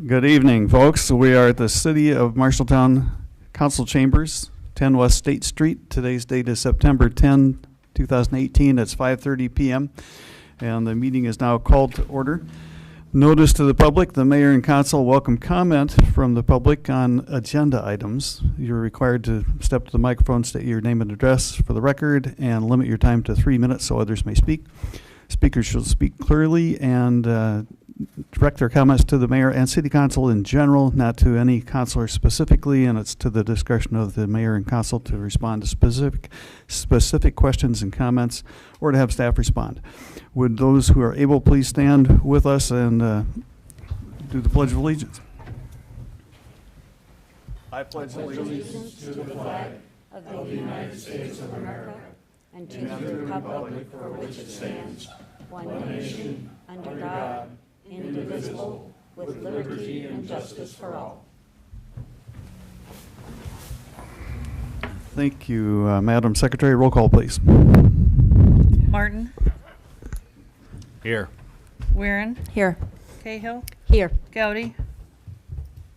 Good evening, folks. We are at the City of Marshalltown Council Chambers, 10 West State Street. Today's date is September 10, 2018. It's 5:30 p.m. and the meeting is now called to order. Notice to the public: the mayor and council welcome comment from the public on agenda items. You're required to step to the microphone, state your name and address for the record, and limit your time to 3 minutes so others may speak. Speakers should speak clearly and direct their comments to the mayor and city council in general, not to any councilor specifically, and it's to the discretion of the mayor and council to respond to specific questions and comments, or to have staff respond. Would those who are able please stand with us and do the Pledge of Allegiance? I pledge allegiance to the flag of the United States of America and to the republic for which it stands, one nation, under God, indivisible, with liberty and justice for all. Thank you, Madam Secretary. Roll call, please. Martin. Here. Weirin. Here. Cahill. Here. Gowdy.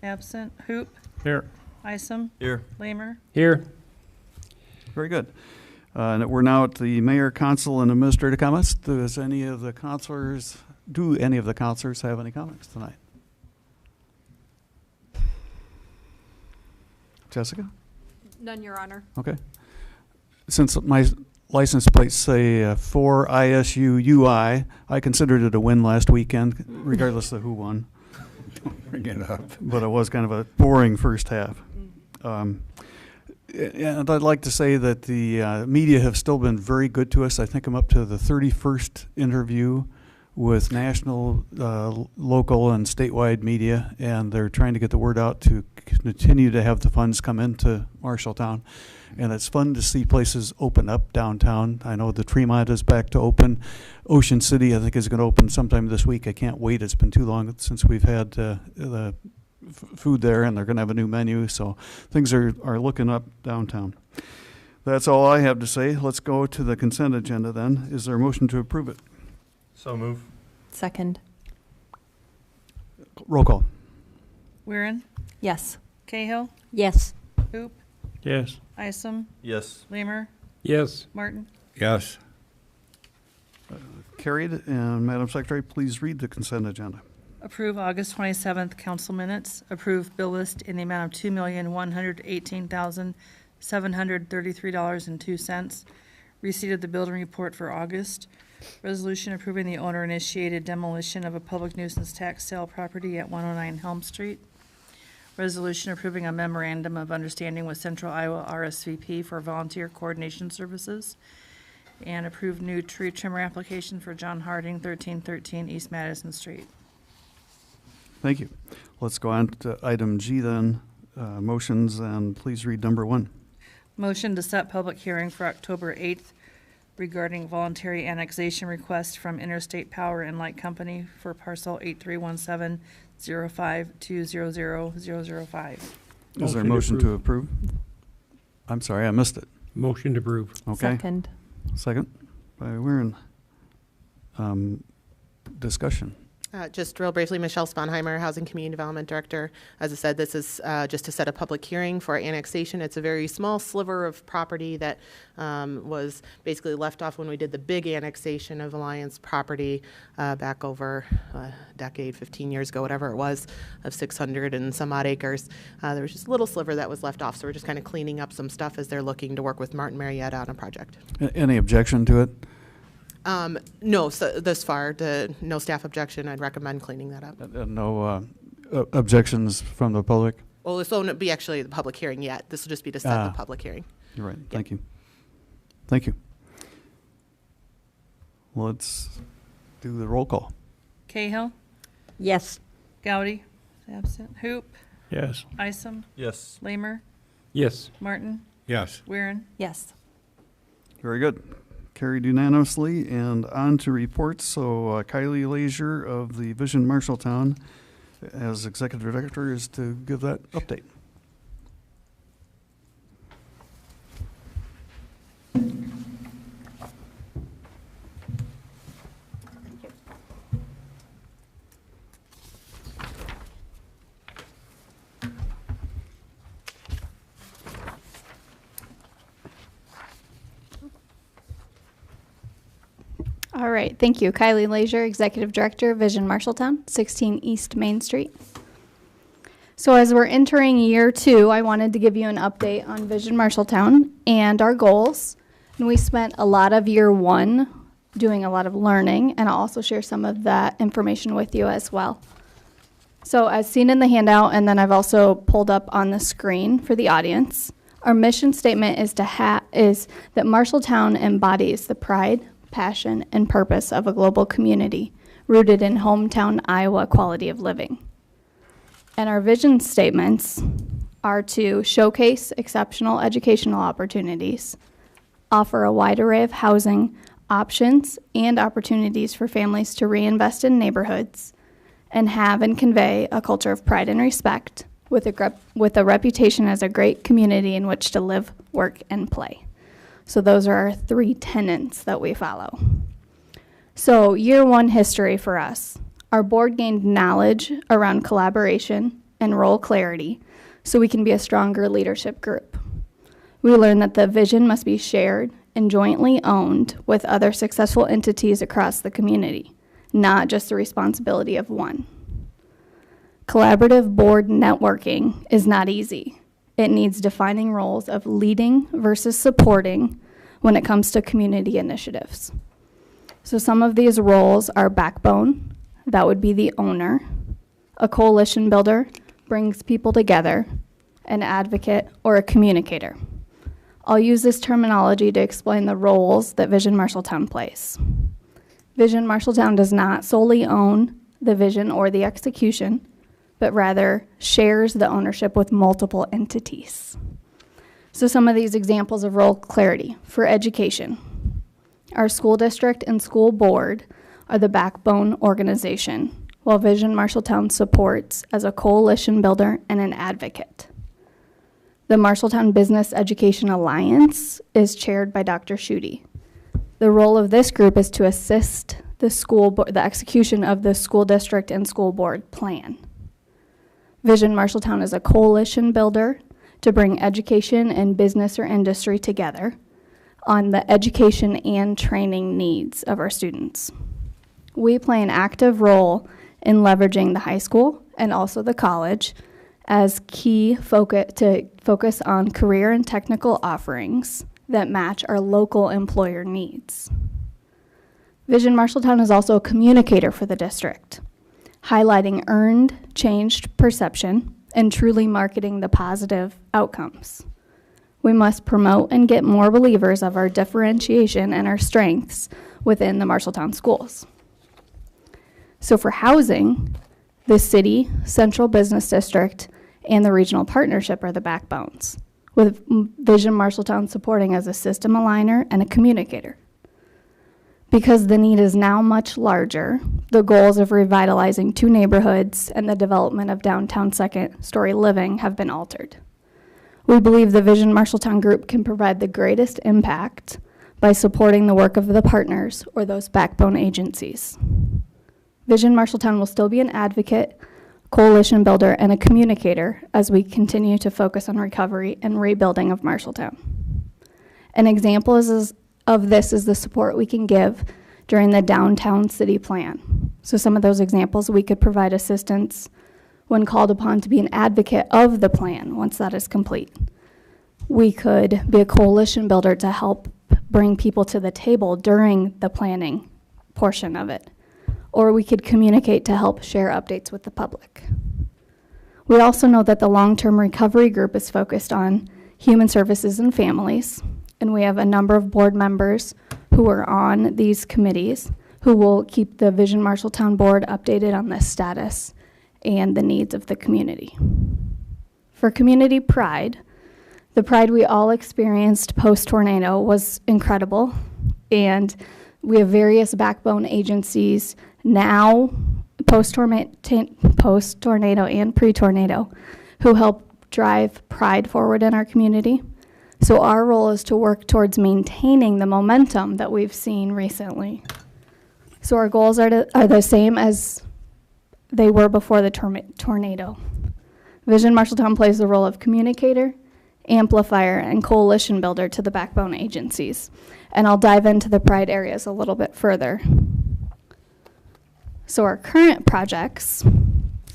Absent. Hoop. Here. Isom. Here. Lamer. Here. Very good. And we're now at the mayor, council, and administrator comments. Do any of the councilors have any comments tonight? Jessica? None, Your Honor. Okay. Since my license plates say 4 ISU UI, I considered it a win last weekend, regardless of who won. Bring it up. But it was kind of a boring first half. And I'd like to say that the media have still been very good to us. I think I'm up to the 31st interview with national, local, and statewide media, and they're trying to get the word out to continue to have the funds come into Marshalltown. And it's fun to see places open up downtown. I know the Tremont is back to open. Ocean City, I think, is going to open sometime this week. I can't wait. It's been too long since we've had the food there, and they're going to have a new menu, so things are looking up downtown. That's all I have to say. Let's go to the consent agenda then. Is there a motion to approve it? So move. Second. Roll call. Weirin. Yes. Cahill. Yes. Hoop. Yes. Isom. Yes. Lamer. Yes. Martin. Yes. Carried. And Madam Secretary, please read the consent agenda. Approve August 27th council minutes. Approve bill list in the amount of $2,118,733.02. Receipt of the building report for August. Resolution approving the owner-initiated demolition of a public nuisance tax sale property at 109 Helm Street. Resolution approving a memorandum of understanding with Central Iowa RSVP for volunteer coordination services. And approved new tree trimmer application for John Harding, 1313 East Madison Street. Thank you. Let's go on to item G then, motions, and please read number 1. Motion to set public hearing for October 8th regarding voluntary annexation request from Interstate Power and Light Company for parcel 831705200005. Is there a motion to approve? I'm sorry, I missed it. Motion to approve. Okay. Second by Weirin. Discussion. Just real briefly, Michelle Sponheimer, Housing Community Development Director. As I said, this is just to set a public hearing for annexation. It's a very small sliver of property that was basically left off when we did the big annexation of Alliance property back over a decade, 15 years ago, whatever it was, of 600 and some odd acres. There was just a little sliver that was left off, so we're just kind of cleaning up some stuff as they're looking to work with Martin Marietta on a project. Any objection to it? No, so thus far, no staff objection. I'd recommend cleaning that up. No objections from the public? Well, this won't be actually the public hearing yet. This will just be to set the public hearing. You're right. Yep. Thank you. Thank you. Let's do the roll call. Cahill. Yes. Gowdy. Absent. Hoop. Yes. Isom. Yes. Lamer. Yes. Martin. Yes. Weirin. Yes. Very good. Carried unanimously. And on to reports. So Kylie Leisure of the Vision Marshalltown as Executive Director is to give that update. All right, thank you. Kylie Leisure, Executive Director, Vision Marshalltown, 16 East Main Street. So as we're entering year 2, I wanted to give you an update on Vision Marshalltown and our goals. And we spent a lot of year 1 doing a lot of learning, and I'll also share some of that information with you as well. So as seen in the handout, and then I've also pulled up on the screen for the audience, our mission statement is that Marshalltown embodies the pride, passion, and purpose of a global community rooted in hometown Iowa quality of living. And our vision statements are to showcase exceptional educational opportunities, offer a wide array of housing options and opportunities for families to reinvest in neighborhoods, and have and convey a culture of pride and respect with a reputation as a great community in which to live, work, and play. So those are our 3 tenets that we follow. So year 1 history for us. Our board gained knowledge around collaboration and role clarity so we can be a stronger leadership group. We learned that the vision must be shared and jointly owned with other successful entities across the community, not just the responsibility of one. Collaborative board networking is not easy. It needs defining roles of leading versus supporting when it comes to community initiatives. So some of these roles are backbone, that would be the owner. A coalition builder brings people together, an advocate, or a communicator. I'll use this terminology to explain the roles that Vision Marshalltown plays. Vision Marshalltown does not solely own the vision or the execution, but rather shares the ownership with multiple entities. So some of these examples of role clarity for education. Our school district and school board are the backbone organization, while Vision Marshalltown supports as a coalition builder and an advocate. The Marshalltown Business Education Alliance is chaired by Dr. Schutte. The role of this group is to assist the execution of the school district and school board plan. Vision Marshalltown is a coalition builder to bring education and business or industry together on the education and training needs of our students. We play an active role in leveraging the high school and also the college as key focus on career and technical offerings that match our local employer needs. Vision Marshalltown is also a communicator for the district, highlighting earned, changed perception and truly marketing the positive outcomes. We must promote and get more believers of our differentiation and our strengths within the Marshalltown schools. So for housing, the city, central business district, and the regional partnership are the backbones, with Vision Marshalltown supporting as a system aligner and a communicator. Because the need is now much larger, the goals of revitalizing 2 neighborhoods and the development of downtown second-story living have been altered. We believe the Vision Marshalltown group can provide the greatest impact by supporting the work of the partners or those backbone agencies. Vision Marshalltown will still be an advocate, coalition builder, and a communicator as we continue to focus on recovery and rebuilding of Marshalltown. An example of this is the support we can give during the downtown city plan. So some of those examples, we could provide assistance when called upon to be an advocate of the plan once that is complete. We could be a coalition builder to help bring people to the table during the planning portion of it. Or we could communicate to help share updates with the public. We also know that the long-term recovery group is focused on human services and families, and we have a number of board members who are on these committees who will keep the Vision Marshalltown board updated on the status and the needs of the community. For community pride, the pride we all experienced post-tornado was incredible, and we have various backbone agencies now, post-tornado and pre-tornado, who help drive pride forward in our community. So our role is to work towards maintaining the momentum that we've seen recently. So our goals are the same as they were before the tornado. Vision Marshalltown plays the role of communicator, amplifier, and coalition builder to the backbone agencies. And I'll dive into the Pride areas a little bit further. So our current projects,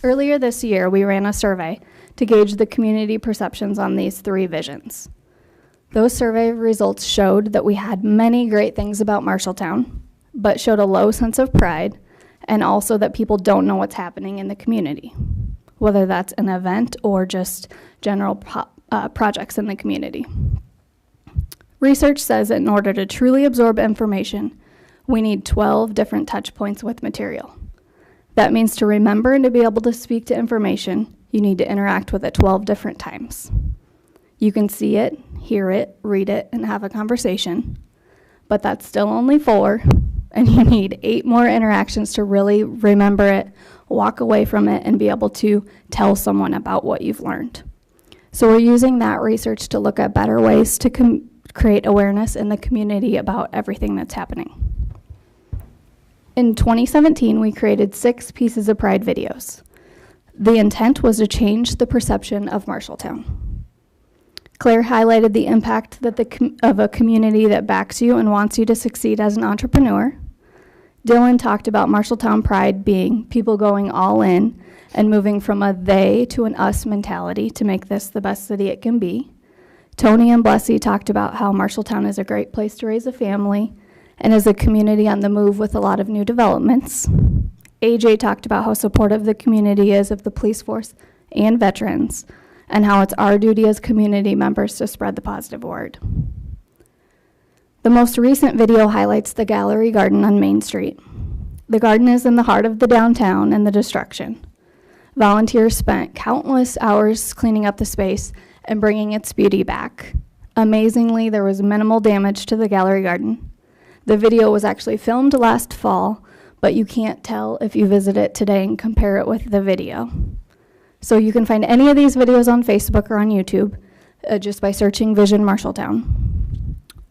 earlier this year, we ran a survey to gauge the community perceptions on these 3 visions. Those survey results showed that we had many great things about Marshalltown, but showed a low sense of pride, and also that people don't know what's happening in the community, whether that's an event or just general projects in the community. Research says that in order to truly absorb information, we need 12 different touch points with material. That means to remember and to be able to speak to information, you need to interact with it 12 different times. You can see it, hear it, read it, and have a conversation, but that's still only 4, and you need 8 more interactions to really remember it, walk away from it, and be able to tell someone about what you've learned. So we're using that research to look at better ways to create awareness in the community about everything that's happening. In 2017, we created 6 pieces of Pride videos. The intent was to change the perception of Marshalltown. Claire highlighted the impact that of a community that backs you and wants you to succeed as an entrepreneur. Dylan talked about Marshalltown Pride being people going all in and moving from a they to an us mentality to make this the best city it can be. Tony and Blessy talked about how Marshalltown is a great place to raise a family and is a community on the move with a lot of new developments. AJ talked about how supportive the community is of the police force and veterans, and how it's our duty as community members to spread the positive word. The most recent video highlights the Gallery Garden on Main Street. The garden is in the heart of the downtown and the destruction. Volunteers spent countless hours cleaning up the space and bringing its beauty back. Amazingly, there was minimal damage to the Gallery Garden. The video was actually filmed last fall, but you can't tell if you visit it today and compare it with the video. So you can find any of these videos on Facebook or on YouTube just by searching Vision Marshalltown.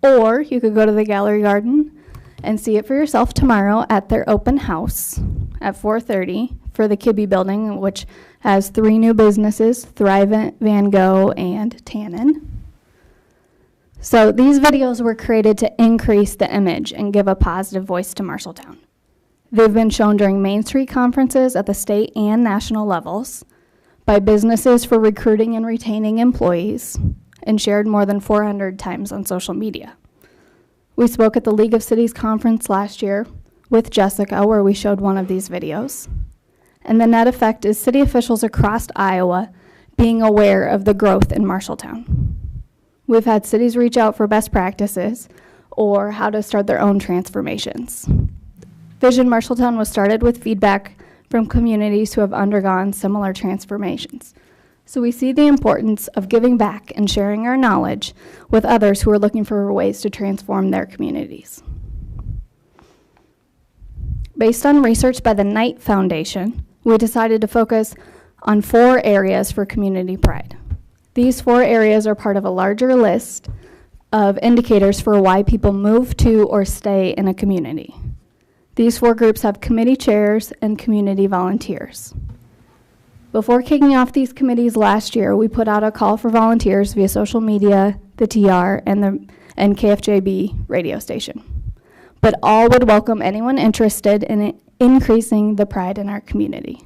Or you could go to the Gallery Garden and see it for yourself tomorrow at their open house at 4:30 for the Kibbe building, which has 3 new businesses, Thrivent, Van Gogh, and Tannen. So these videos were created to increase the image and give a positive voice to Marshalltown. They've been shown during Main Street conferences at the state and national levels, by businesses for recruiting and retaining employees, and shared more than 400 times on social media. We spoke at the League of Cities conference last year with Jessica, where we showed one of these videos. And the net effect is city officials across Iowa being aware of the growth in Marshalltown. We've had cities reach out for best practices or how to start their own transformations. Vision Marshalltown was started with feedback from communities who have undergone similar transformations. So we see the importance of giving back and sharing our knowledge with others who are looking for ways to transform their communities. Based on research by the Knight Foundation, we decided to focus on 4 areas for community pride. These 4 areas are part of a larger list of indicators for why people move to or stay in a community. These 4 groups have committee chairs and community volunteers. Before kicking off these committees last year, we put out a call for volunteers via social media, the TR, and KFJB radio station. But all would welcome anyone interested in increasing the pride in our community.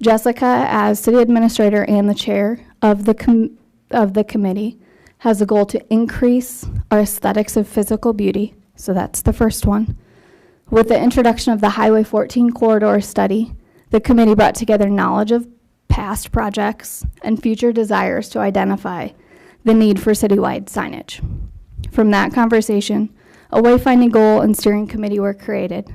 Jessica, as city administrator and the chair of the committee, has a goal to increase our aesthetics of physical beauty, so that's the first one. With the introduction of the Highway 14 corridor study, the committee brought together knowledge of past projects and future desires to identify the need for citywide signage. From that conversation, a wayfinding goal and steering committee were created.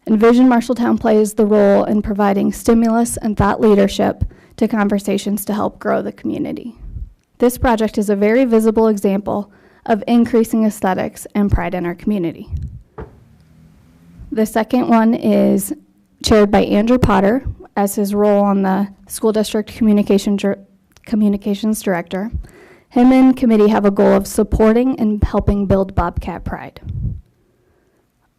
And Vision Marshalltown plays the role in providing stimulus and thought leadership to conversations to help grow the community. This project is a very visible example of increasing aesthetics and pride in our community. The second one is chaired by Andrew Potter as his role on the school district communications director. Him and committee have a goal of supporting and helping build Bobcat Pride.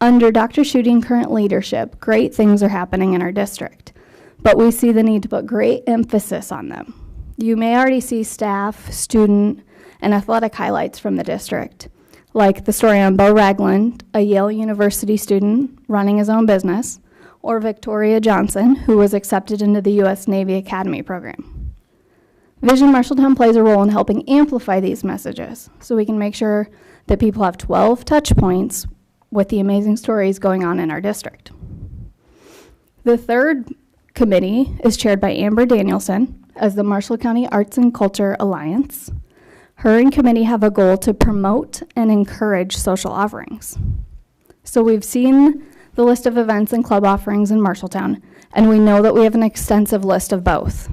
Under Dr. Shooting current leadership, great things are happening in our district, but we see the need to put great emphasis on them. you may already see staff, student, and athletic highlights from the district, like the story on Bo Ragland, a Yale University student running his own business, or Victoria Johnson, who was accepted into the U.S. Navy Academy program. Vision Marshalltown plays a role in helping amplify these messages so we can make sure that people have 12 touch points with the amazing stories going on in our district. The third committee is chaired by Amber Danielson as the Marshall County Arts and Culture Alliance. Her and committee have a goal to promote and encourage social offerings. So we've seen the list of events and club offerings in Marshalltown, and we know that we have an extensive list of both.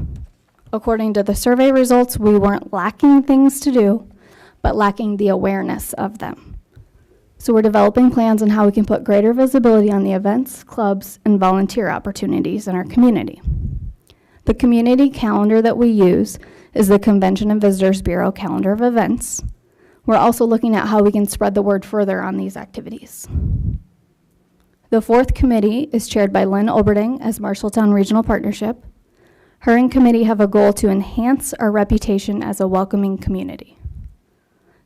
According to the survey results, we weren't lacking things to do, but lacking the awareness of them. So we're developing plans on how we can put greater visibility on the events, clubs, and volunteer opportunities in our community. The community calendar that we use is the Convention and Visitors Bureau calendar of events. We're also looking at how we can spread the word further on these activities. The fourth committee is chaired by Lynn Oberding as Marshalltown Regional Partnership. Her and committee have a goal to enhance our reputation as a welcoming community.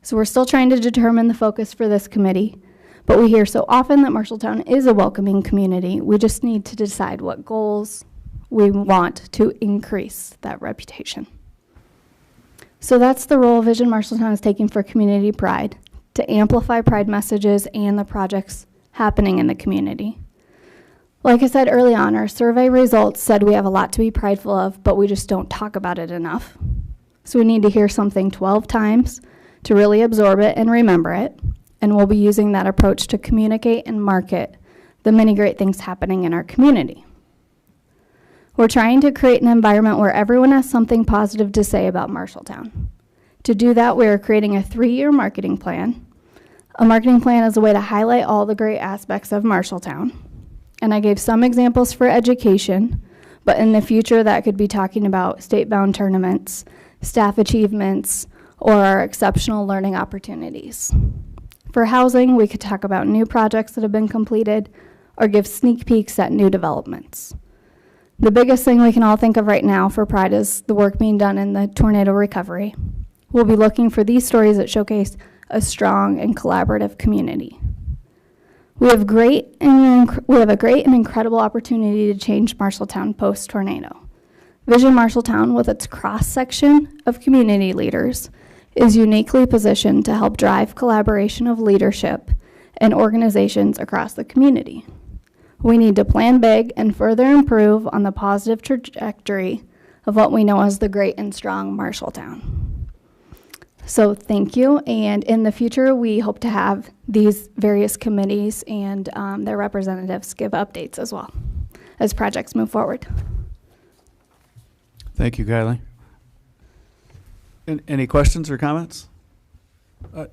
So we're still trying to determine the focus for this committee, but we hear so often that Marshalltown is a welcoming community. We just need to decide what goals we want to increase that reputation. So that's the role Vision Marshalltown is taking for community pride, to amplify pride messages and the projects happening in the community. Like I said early on, our survey results said we have a lot to be prideful of, but we just don't talk about it enough. So we need to hear something 12 times to really absorb it and remember it, and we'll be using that approach to communicate and market the many great things happening in our community. We're trying to create an environment where everyone has something positive to say about Marshalltown. To do that, we are creating a 3-year marketing plan. A marketing plan is a way to highlight all the great aspects of Marshalltown. And I gave some examples for education, but in the future that could be talking about state-bound tournaments, staff achievements, or our exceptional learning opportunities. For housing, we could talk about new projects that have been completed or give sneak peeks at new developments. The biggest thing we can all think of right now for Pride is the work being done in the tornado recovery. We'll be looking for these stories that showcase a strong and collaborative community. We have a great and incredible opportunity to change Marshalltown post-tornado. Vision Marshalltown, with its cross-section of community leaders, is uniquely positioned to help drive collaboration of leadership and organizations across the community. We need to plan big and further improve on the positive trajectory of what we know as the great and strong Marshalltown. So thank you, and in the future we hope to have these various committees and their representatives give updates as well as projects move forward. Thank you, Kylie. Any questions or comments?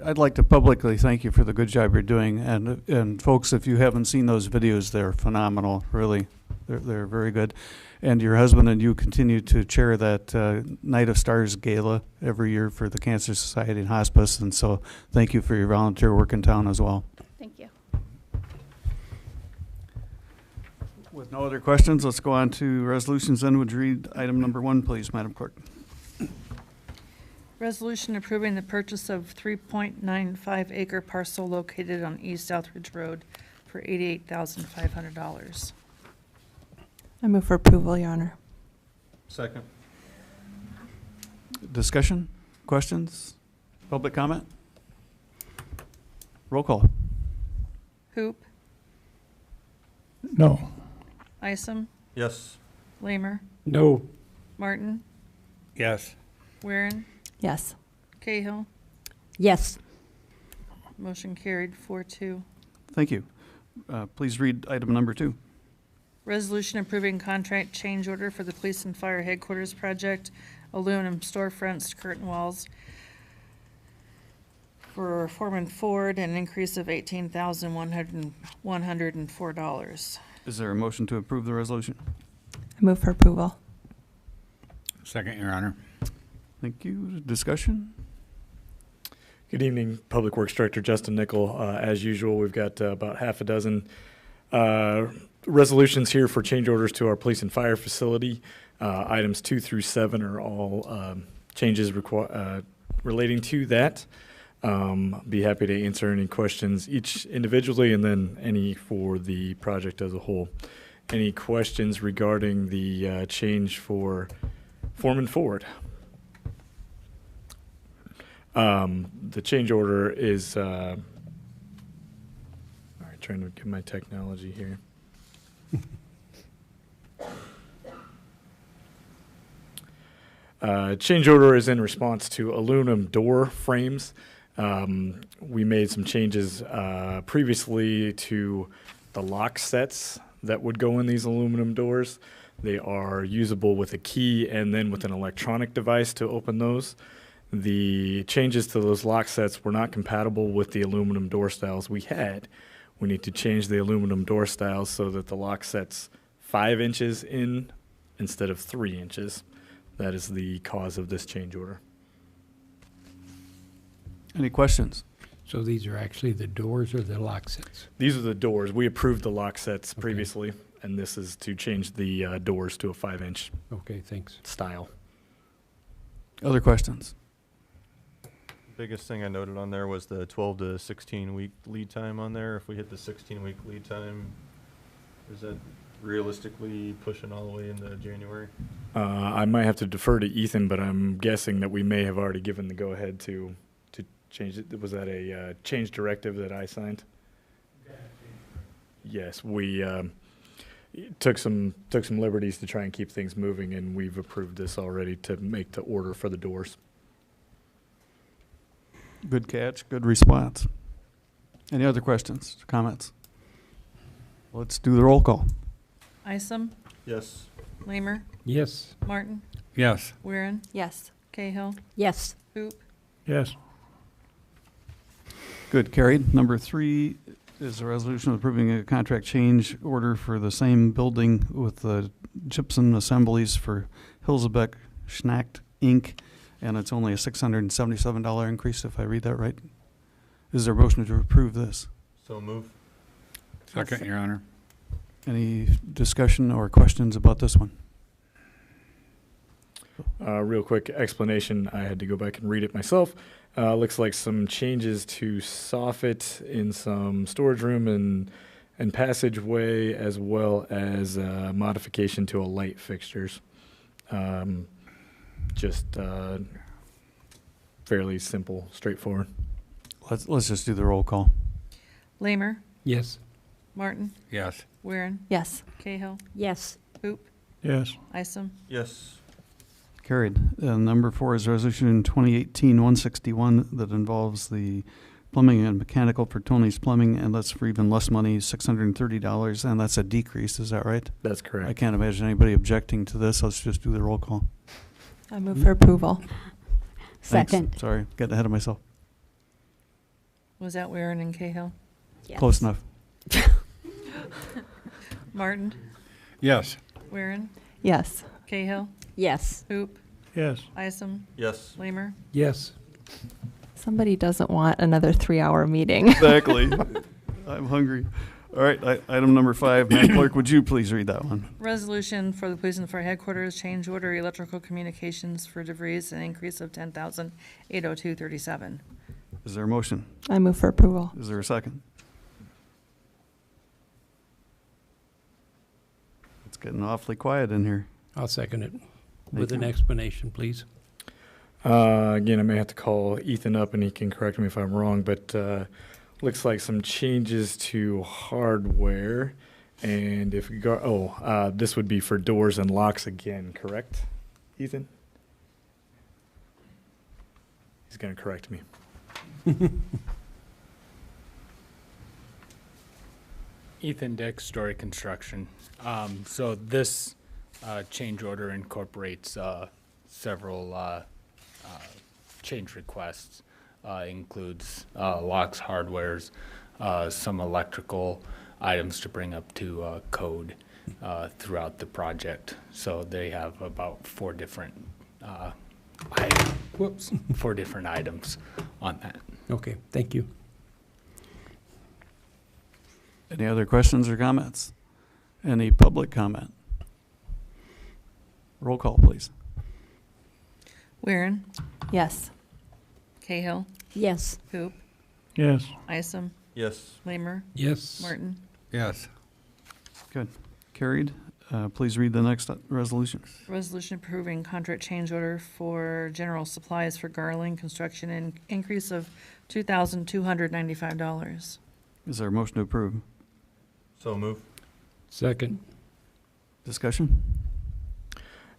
I'd like to publicly thank you for the good job you're doing, and folks, if you haven't seen those videos, they're phenomenal, really. They're very good. And your husband and you continue to chair that Night of Stars Gala every year for the Cancer Society and Hospice, and so thank you for your volunteer work in town as well. Thank you. With no other questions, let's go on to resolutions. Then would you read item number 1, please, Madam Clerk? Resolution approving the purchase of 3.95 acre parcel located on East Southridge Road for $88,500. I move for approval, Your Honor. Second. Discussion? Questions? Public comment? Roll call. Hoop, No. Isom, Yes. Lamer, No. Martin, Yes. Weirin, Yes. Cahill. Yes. Motion carried 4-2. Thank you. Please read item number 2. Resolution approving contract change order for the Police and Fire Headquarters project, aluminum storefronts, curtain walls for Foreman Ford, an increase of $18,104. Is there a motion to approve the resolution? I move for approval. Second, Your Honor. Thank you. Discussion? Good evening, Public Works Director Justin Nickel. As usual, we've got about half a dozen resolutions here for change orders to our police and fire facility. Items 2 through 7 are all changes relating to that. Be happy to answer any questions each individually and then any for the project as a whole. Any questions regarding the change for Foreman Ford? The change order is, all right, trying to get my technology here. Change order is in response to aluminum door frames. We made some changes previously to the lock sets that would go in these aluminum doors. They are usable with a key and then with an electronic device to open those. The changes to those lock sets were not compatible with the aluminum door styles we had. We need to change the aluminum door styles so that the lock set's 5 inches in instead of 3 inches. That is the cause of this change order. Any questions? So these are actually the doors or the lock sets? These are the doors. We approved the lock sets previously, and this is to change the doors to a 5-inch Okay, thanks. style. Other questions? Biggest thing I noted on there was the 12 to 16 week lead time on there. If we hit the 16-week lead time, is that realistically pushing all the way into January? I might have to defer to Ethan, but I'm guessing that we may have already given the go-ahead to change it. Was that a change directive that I signed? Yes, we took some liberties to try and keep things moving, and we've approved this already to make the order for the doors. Good catch, good response. Any other questions, comments? Let's do the roll call. Isom, Yes. Lamer, Yes. Martin, Yes. Weirin, Yes. Cahill, Yes. Hoop, Yes. Good, carried. Number 3 is a resolution approving a contract change order for the same building with the gypsum assemblies for Hilsebeck Schnacht Inc., and it's only a $677 increase, if I read that right. Is there a motion to approve this? So move. Second, Your Honor. Any discussion or questions about this one? Real quick explanation. I had to go back and read it myself. Looks like some changes to soffit in some storage room and passageway, as well as modification to a light fixtures. Just fairly simple, straightforward. Let's just do the roll call. Lamer, Yes. Martin, Yes. Weirin, Yes. Cahill, Yes. Hoop, Yes. Isom, Yes. Carried. Number 4 is resolution 2018-161 that involves the plumbing and mechanical for Tony's Plumbing, and that's for even less money, $630, and that's a decrease, is that right? That's I correct. can't imagine anybody objecting to this. Let's just do the roll call. I move for approval. Thanks. Second. Sorry, getting ahead of myself. was that Weirin and Cahill? Yes. Close enough. Martin, Yes. Weirin, Yes. Cahill, Yes. Hoop, Yes. Isom, Yes. Lamer, Yes. Somebody doesn't want another 3-hour meeting. Exactly. I'm hungry. All right, item number 5. Madam Clerk, would you please read that one? resolution for the police and fire headquarters, change order electrical communications for DeVries, an increase of $10,802.37. Is there a motion? I move for approval. Is there a second? It's getting awfully quiet in here. I'll second it with Thank an you. explanation, please. Again, I may have to call Ethan up and he can correct me if I'm wrong, but looks like some changes to hardware. And if we go, this would be for doors and locks again, correct, Ethan? He's going to correct me. Ethan Dick, Story Construction. So this change order incorporates several change requests. Includes locks, hardwares, some electrical items to bring up to code throughout the project. So they have about 4 different Whoops. 4 different items on that. Okay, thank you. Any other questions or comments? Any public comment? Roll call, please. Weirin, Yes. Cahill, Yes. Hoop, Yes. Isom, Yes. Lamer, Yes. Martin. Yes. Good. Carried. Please read the next resolution. Resolution approving contract change order for general supplies for Garland Construction, and increase of $2,295. Is there a motion to approve? So move. Second. Discussion?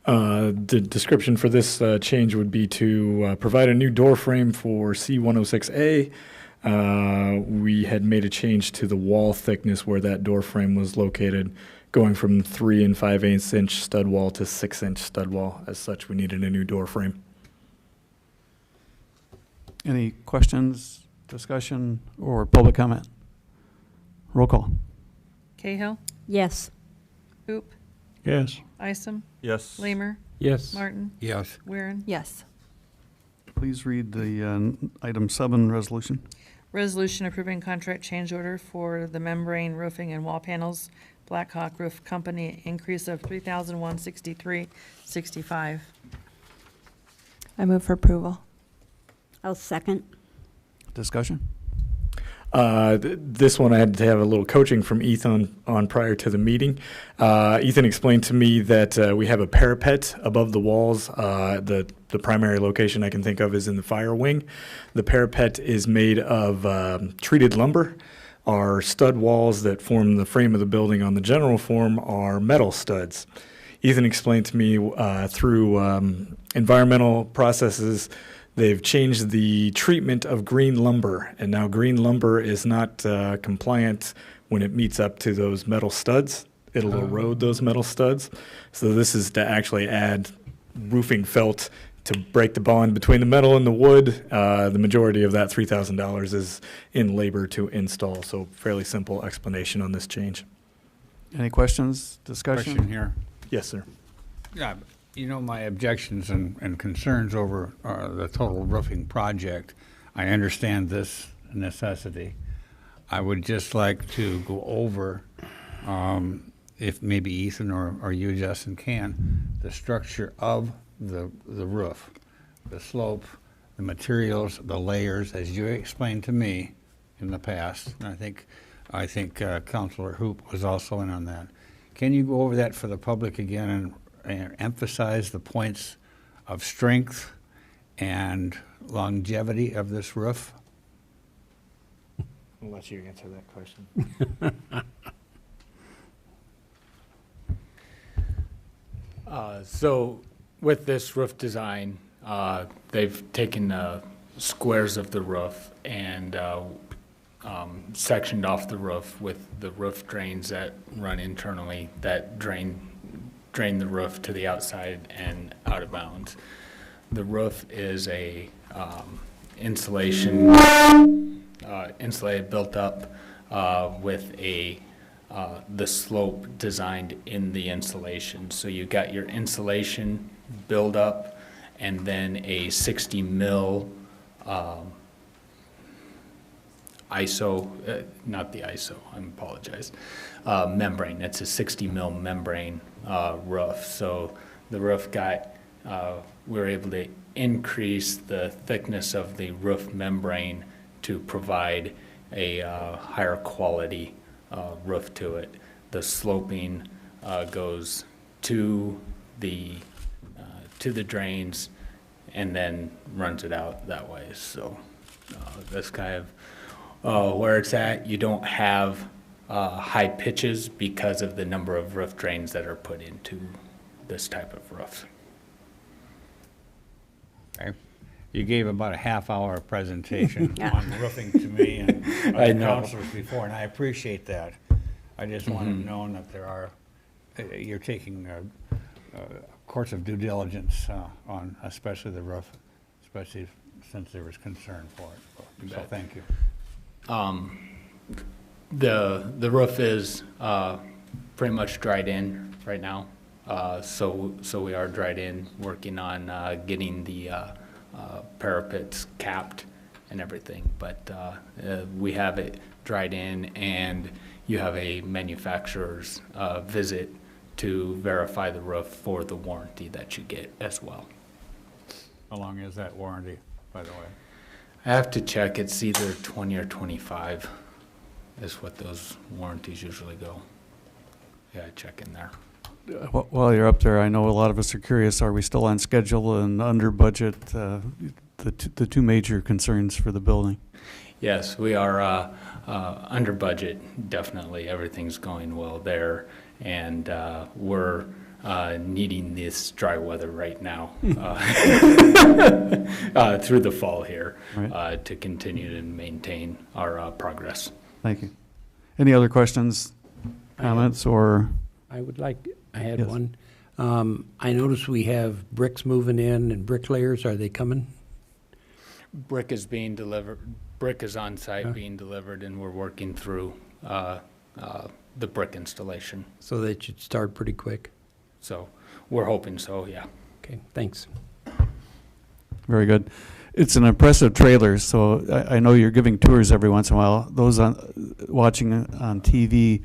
The description for this change would be to provide a new door frame for C106A. We had made a change to the wall thickness where that door frame was located, going from 3 5/8 inch stud wall to 6-inch stud wall. As such, we needed a new door frame. Any questions, discussion, or public comment? Roll call. Cahill, Yes. Hoop, Yes. Isom, Yes. Lamer, Yes. Martin, Yes. Weirin. Yes. Please read the item 7 resolution. Resolution approving contract change order for the membrane roofing and wall panels, Blackhawk Roof Company, increase of $3,163.65. I move for approval. I'll second. Discussion? This one I had to have a little coaching from Ethan on prior to the meeting. Ethan explained to me that we have a parapet above the walls. The primary location I can think of is in the fire wing. The parapet is made of treated lumber. Our stud walls that form the frame of the building on the general form are metal studs. Ethan explained to me through environmental processes, they've changed the treatment of green lumber, and now green lumber is not compliant when it meets up to those metal studs. It'll erode those metal studs. So this is to actually add roofing felt to break the bond between the metal and the wood. The majority of that $3,000 is in labor to install, so fairly simple explanation on this change. Any questions, discussion? Question here. Yes, sir. Yeah, you know, my objections and concerns over the total roofing project, I understand this necessity. I would just like to go over, if maybe Ethan or you, Justin, can, the structure of the roof, the slope, the materials, the layers, as you explained to me in the past. And I think Councilor Hoop was also in on that. Can you go over that for the public again and emphasize the points of strength and longevity of this roof? I'll let you answer that question. So with this roof design, they've taken the squares of the roof and sectioned off the roof with the roof drains that run internally that drain the roof to the outside and out of bounds. The roof is a insulated built up with the slope designed in the insulation. So you got your insulation build up and then a 60 mil ISO, not the ISO, I apologize, membrane. It's a 60 mil membrane roof. So the roof got, we were able to increase the thickness of the roof membrane to provide a higher quality roof to it. The sloping goes to the drains and then runs it out that way. So that's kind of where it's at. You don't have high pitches because of the number of roof drains that are put into this type of roof. Okay. You gave about a half-hour presentation Yeah. on roofing to me and I other know. councilors before, and I appreciate that. I just want to know that there are, you're taking a course of due diligence on especially the roof, especially since there was concern for it. So thank you. The roof is pretty much dried in right now. So we are dried in, working on getting the parapets capped and everything. But we have it dried in, and you have a manufacturer's visit to verify the roof for the warranty that you get as well. How long is that warranty, by the way? I have to check. It's either 20 or 25 is what those warranties usually go. Yeah, check in there. While you're up there, I know a lot of us are curious, are we still on schedule and under budget? The two major concerns for the building. Yes, we are under budget, definitely. Everything's going well there, and we're needing this dry weather right now through the fall here, right, to continue to maintain our progress. Thank you. Any other questions, comments, or? I had Yes. one. I noticed we have bricks moving in and bricklayers. Are they coming? Brick is being delivered. Brick is on site being delivered, and we're working through the brick installation. So they should start pretty quick. So we're hoping so, yeah. Okay, thanks. Very good. It's an impressive trailer, so I know you're giving tours every once in a while. Those watching on TV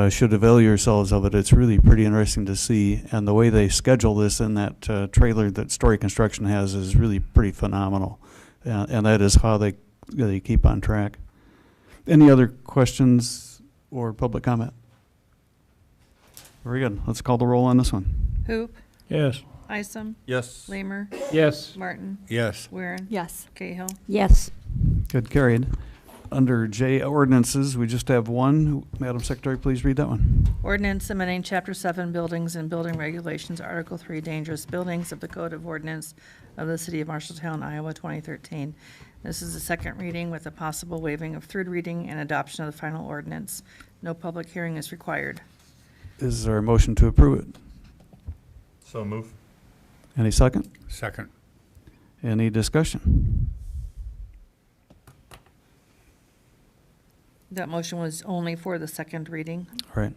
should avail yourselves of it. It's really pretty interesting to see, and the way they schedule this in that trailer that Story Construction has is really pretty phenomenal, and that is how they keep on track. Any other questions or public comment? Very good. Let's call the roll on this one. Hoop, Yes. Isom, Yes. Lamer, Yes. Martin, Yes. Weirin, Yes. Cahill. Yes. Good, carried. Under J, ordinances, we just have one. Madam Secretary, please read that one. Ordinance amending Chapter 7 Buildings and Building Regulations, Article 3 Dangerous Buildings of the Code of Ordinance of the City of Marshalltown, Iowa, 2013. This is the second reading with a possible waiving of third reading and adoption of the final ordinance. No public hearing is required. Is there a motion to approve it? So move. Any second? Second. Any discussion? That motion was only for the second reading. All right.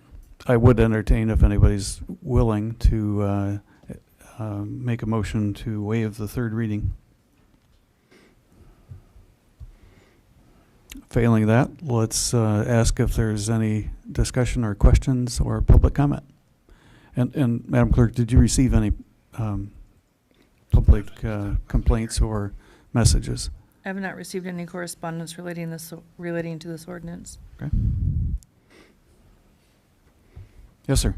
I would entertain if anybody's willing to make a motion to waive the third reading. Failing that, let's ask if there's any discussion or questions or public comment. And Madam Clerk, did you receive any public complaints or messages? I have not received any correspondence relating to this ordinance. Okay. Yes, sir.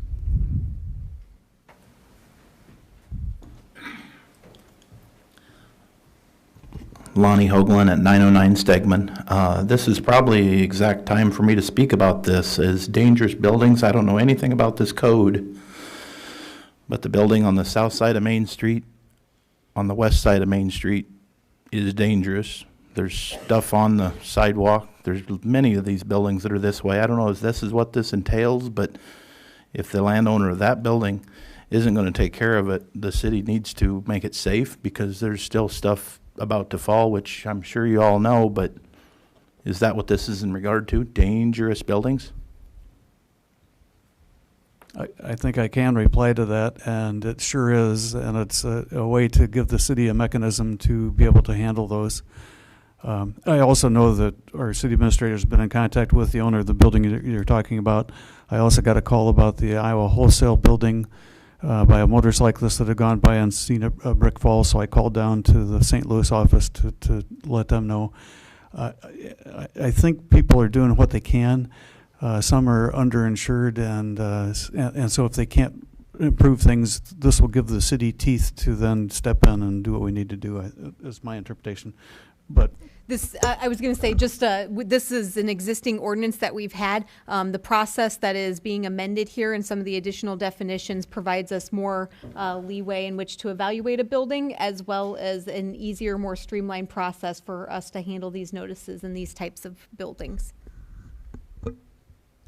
Lonnie Hoagland at 909 Stegman. This is probably the exact time for me to speak about this. As dangerous buildings, I don't know anything about this code, but the building on the south side of Main Street, on the west side of Main Street, is dangerous. There's stuff on the sidewalk. There's many of these buildings that are this way. I don't know if this is what this entails, but if the landowner of that building isn't going to take care of it, the city needs to make it safe, because there's still stuff about to fall, which I'm sure you all know, but is that what this is in regard to? Dangerous buildings? I think I can reply to that, and it sure is, and it's a way to give the city a mechanism to be able to handle those. I also know that our city administrator has been in contact with the owner of the building you're talking about. I also got a call about the Iowa Wholesale building by a motorcyclist that had gone by and seen a brick fall, so I called down to the St. Louis office to let them know. I think people are doing what they can. Some are underinsured, and so if they can't improve things, this will give the city teeth to then step in and do what we need to do, is my interpretation. But this, I was going to say, just this is an existing ordinance that we've had. The process that is being amended here and some of the additional definitions provides us more leeway in which to evaluate a building, as well as an easier, more streamlined process for us to handle these notices in these types of buildings.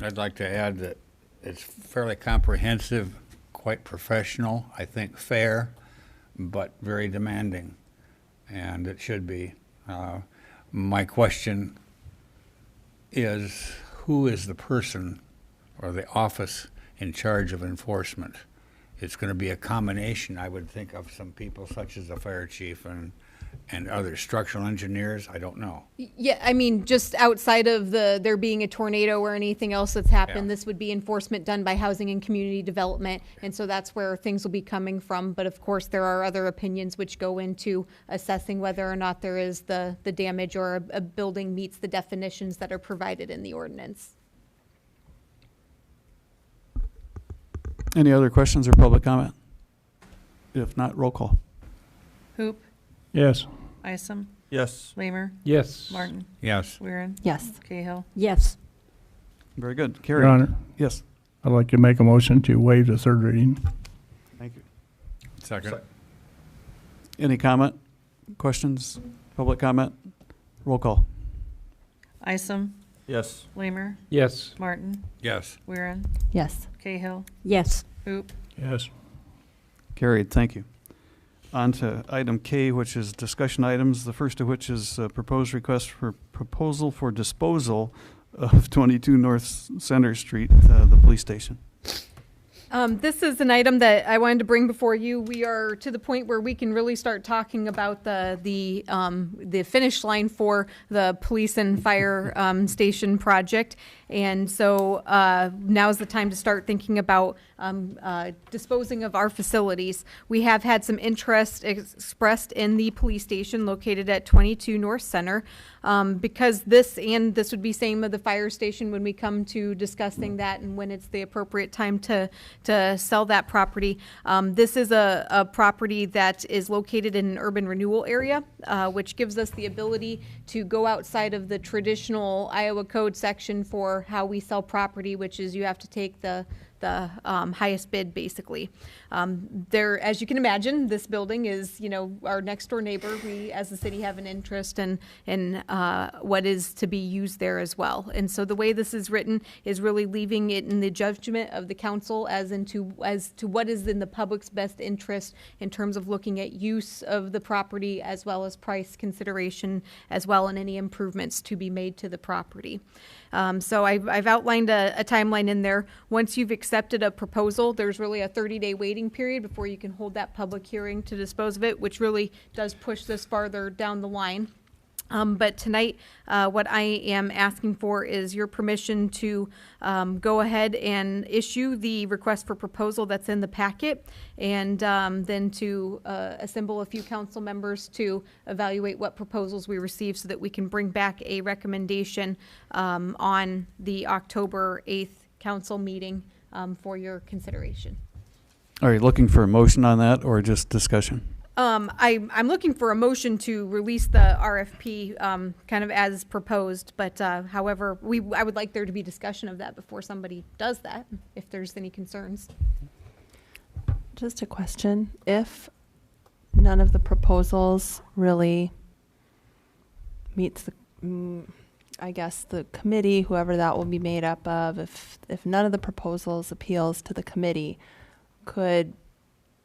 I'd like to add that it's fairly comprehensive, quite professional, I think fair, but very demanding, and it should be. My question is, who is the person or the office in charge of enforcement? It's going to be a combination, I would think, of some people such as the fire chief and and other structural engineers, I don't know. Yeah, I mean, just outside of there being a tornado or anything else that's happened, Yeah. this would be enforcement done by Housing and Community Development, and so that's where things will be coming from. But of course, there are other opinions which go into assessing whether or not there is the damage or a building meets the definitions that are provided in the ordinance. Any other questions or public comment? If not, roll call. Hoop, Yes. Isom, Yes. Lamer, Yes. Martin, Yes. Weirin, Yes. Cahill. Yes. Very good. Carried. Your Honor, Yes. I'd like to make a motion to waive the third reading. Thank you. Second. Any comment, questions, public comment? Roll call. Isom, Yes. Lamer, Yes. Martin, Yes. Weirin, Yes. Cahill, Yes. Hoop. Yes. Carried, thank you. On to item K, which is discussion items, the first of which is a proposed request for proposal for disposal of 22 North Center Street, the police station. This is an item that I wanted to bring before you. We are to the point where we can really start talking about the finish line for the police and fire station project. And so now's the time to start thinking about disposing of our facilities. We have had some interest expressed in the police station located at 22 North Center, because this would be same of the fire station when we come to discussing that and when it's the appropriate time to sell that property. This is a property that is located in an urban renewal area, which gives us the ability to go outside of the traditional Iowa Code section for how we sell property, which is you have to take the highest bid, basically. There, as you can imagine, this building is, our next door neighbor. We, as the city, have an interest in what is to be used there as well. And so the way this is written is really leaving it in the judgment of the council as to what is in the public's best interest in terms of looking at use of the property as well as price consideration as well, and any improvements to be made to the property. So I've outlined a timeline in there. Once you've accepted a proposal, there's really a 30-day waiting period before you can hold that public hearing to dispose of it, which really does push this farther down the line. But tonight, what I am asking for is your permission to go ahead and issue the request for proposal that's in the packet, and then to assemble a few council members to evaluate what proposals we receive so that we can bring back a recommendation on the October 8th council meeting for your consideration. Are you looking for a motion on that or just discussion? I'm looking for a motion to release the RFP kind of as proposed, but however, I would like there to be discussion of that before somebody does that, if there's any concerns. Just a question. If none of the proposals really meets I guess the committee, whoever that will be made up of, if none of the proposals appeals to the committee, could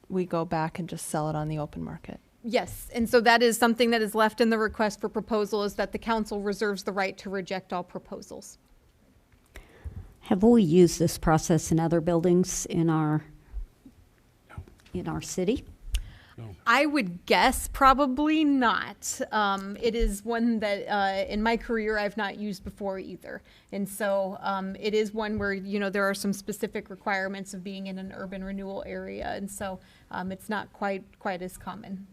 we go back and just sell it on the open market? Yes, and so that is something that is left in the request for proposal, is that the council reserves the right to reject all proposals. Have we used this process in other buildings in our city? I would guess probably not. It is one that in my career I've not used before either. And so it is one where, there are some specific requirements of being in an urban renewal area. And so it's not quite as common.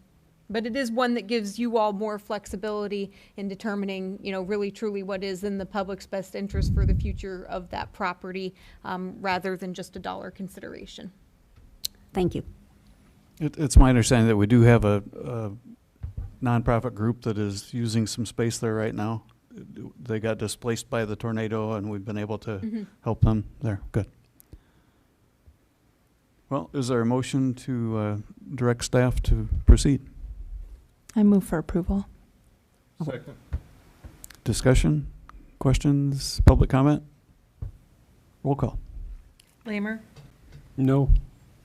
But it is one that gives you all more flexibility in determining, really truly what is in the public's best interest for the future of that property, rather than just a dollar consideration. Thank you. It's my understanding that we do have a nonprofit group that is using some space there right now. They got displaced by the tornado, and we've been able to help them there. Good. Well, is there a motion to direct staff to proceed? I move for approval. Second. Discussion, questions, public comment? Roll call. Lamer, No.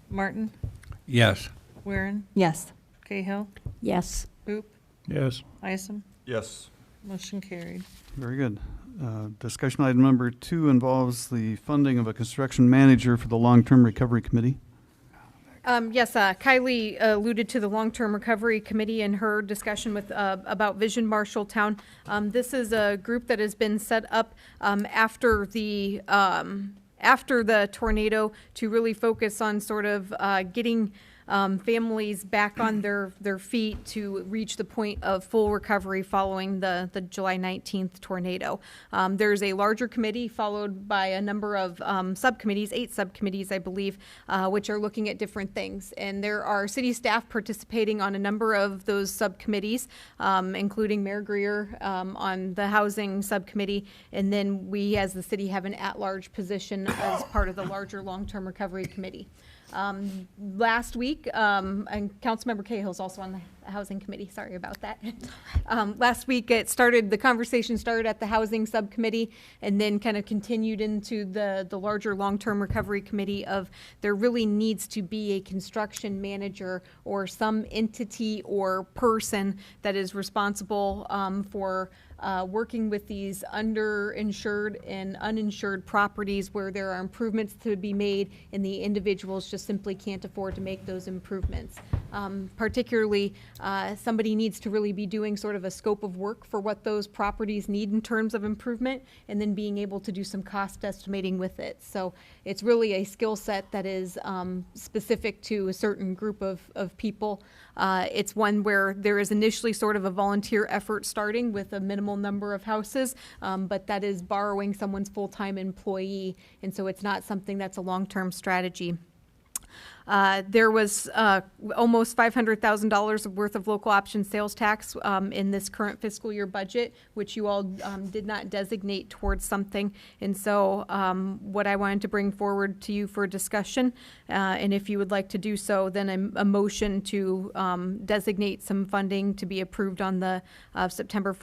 Martin, Yes. Weirin, Yes. Cahill, Yes. Hoop, Yes. Isom. Yes. Motion carried. Very good. Discussion item number 2 involves the funding of a construction manager for the Long-Term Recovery Committee. Yes, Kylie alluded to the Long-Term Recovery Committee in her discussion with, about Vision Marshalltown. This is a group that has been set up after the tornado to really focus on sort of getting families back on their feet to reach the point of full recovery following the July 19th tornado. There's a larger committee followed by a number of subcommittees, 8 subcommittees, I believe, which are looking at different things. And there are city staff participating on a number of those subcommittees, including Mayor Greer on the housing subcommittee. And then we, as the city, have an at-large position as part of the larger long-term recovery committee. Last week, and Councilmember Cahill's also on the housing committee. Sorry about that. Last week, the conversation started at the housing subcommittee and then kind of continued into the larger long-term recovery committee of there really needs to be a construction manager or some entity or person that is responsible for working with these underinsured and uninsured properties where there are improvements to be made and the individuals just simply can't afford to make those improvements. Particularly, somebody needs to really be doing sort of a scope of work for what those properties need in terms of improvement and then being able to do some cost estimating with it. So it's really a skill set that is specific to a certain group of people. It's one where there is initially sort of a volunteer effort starting with a minimal number of houses, but that is borrowing someone's full-time employee, and so it's not something that's a long-term strategy. There was almost $500,000 worth of local option sales tax in this current fiscal year budget, which you all did not designate towards something. And so what I wanted to bring forward to you for discussion, and if you would like to do so, then a motion to designate some funding to be approved on the September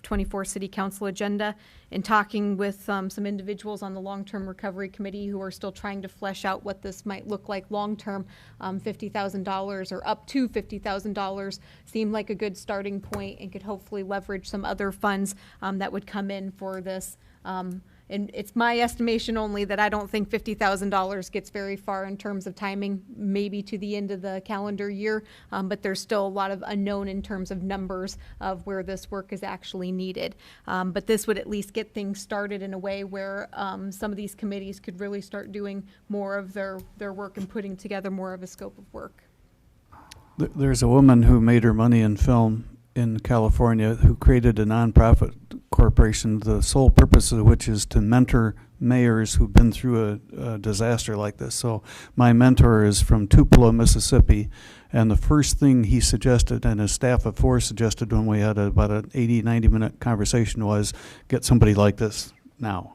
24 City Council agenda. In talking with some individuals on the Long-Term Recovery Committee who are still trying to flesh out what this might look like long-term, $50,000 or up to $50,000 seemed like a good starting point and could hopefully leverage some other funds that would come in for this. And it's my estimation only that I don't think $50,000 gets very far in terms of timing, maybe to the end of the calendar year, but there's still a lot of unknown in terms of numbers of where this work is actually needed. But this would at least get things started in a way where some of these committees could really start doing more of their work and putting together more of a scope of work. There's a woman who made her money in film in California who created a nonprofit corporation, the sole purpose of which is to mentor mayors who've been through a disaster like this. So my mentor is from Tupelo, Mississippi, and the first thing he suggested, and his staff of 4 suggested when we had about an 80, 90-minute conversation, was get somebody like this now.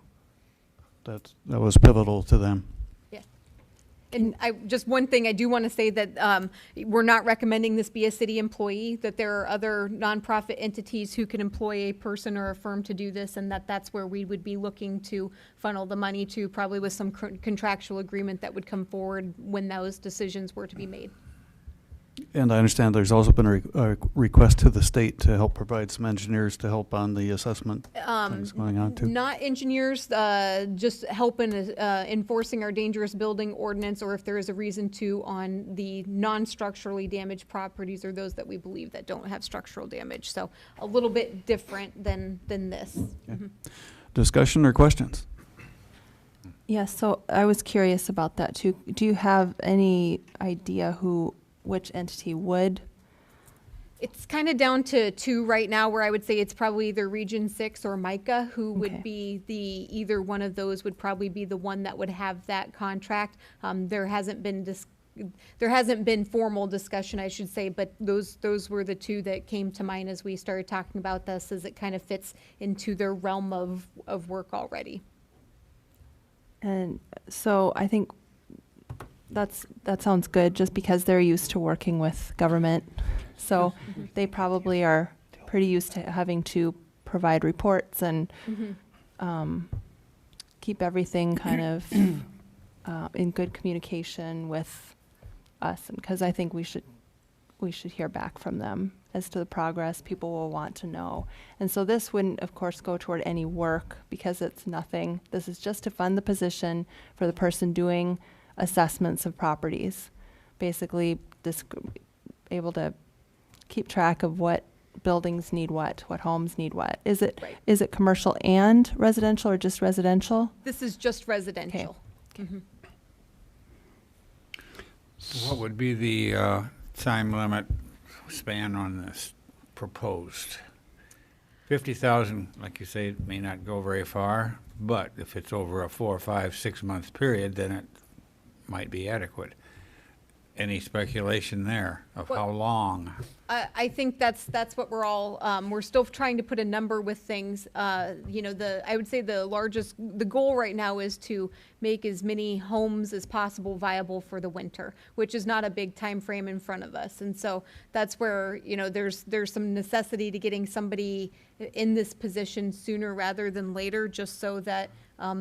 That was pivotal to them. And just one thing I do want to say that we're not recommending this be a city employee, that there are other nonprofit entities who can employ a person or a firm to do this, and that's where we would be looking to funnel the money to, probably with some contractual agreement that would come forward when those decisions were to be made. And I understand there's also been a request to the state to help provide some engineers to help on the assessment things going on too. Not engineers, just help in enforcing our dangerous building ordinance, or if there is a reason to, on the non-structurally damaged properties or those that we believe that don't have structural damage. So a little bit different than this. Okay. Mm-hmm. Discussion or questions? Yes, so I was curious about that too. Do you have any idea which entity would? It's kind of down to 2 right now, where I would say it's probably either Region 6 or MICA, who would be either one of those would probably be the one that would have that contract. There hasn't been formal discussion, I should say, but those were the 2 that came to mind as we started talking about this, as it kind of fits into their realm of work already. And so I think that sounds good, just because they're used to working with government. So they probably are pretty used to having to provide reports and keep everything kind of in good communication with us. And because I think we should hear back from them as to the progress. People will want to know. And so this wouldn't, of course, go toward any work, because it's nothing. This is just to fund the position for the person doing assessments of properties. basically able to keep track of what buildings need what homes need what. Is it Right. is it commercial and residential or just residential? This is just residential. Mhm. What would be the time limit span on this proposed? 50,000, like you say, may not go very far, but if it's over a 4, 5, 6 month period, then it might be adequate. Any speculation there of how long? I think that's what we're all, we're still trying to put a number with things. You know, I would say the goal right now is to make as many homes as possible viable for the winter, which is not a big time frame in front of us. And so that's where, you know, there's some necessity to getting somebody in this position sooner rather than later, just so that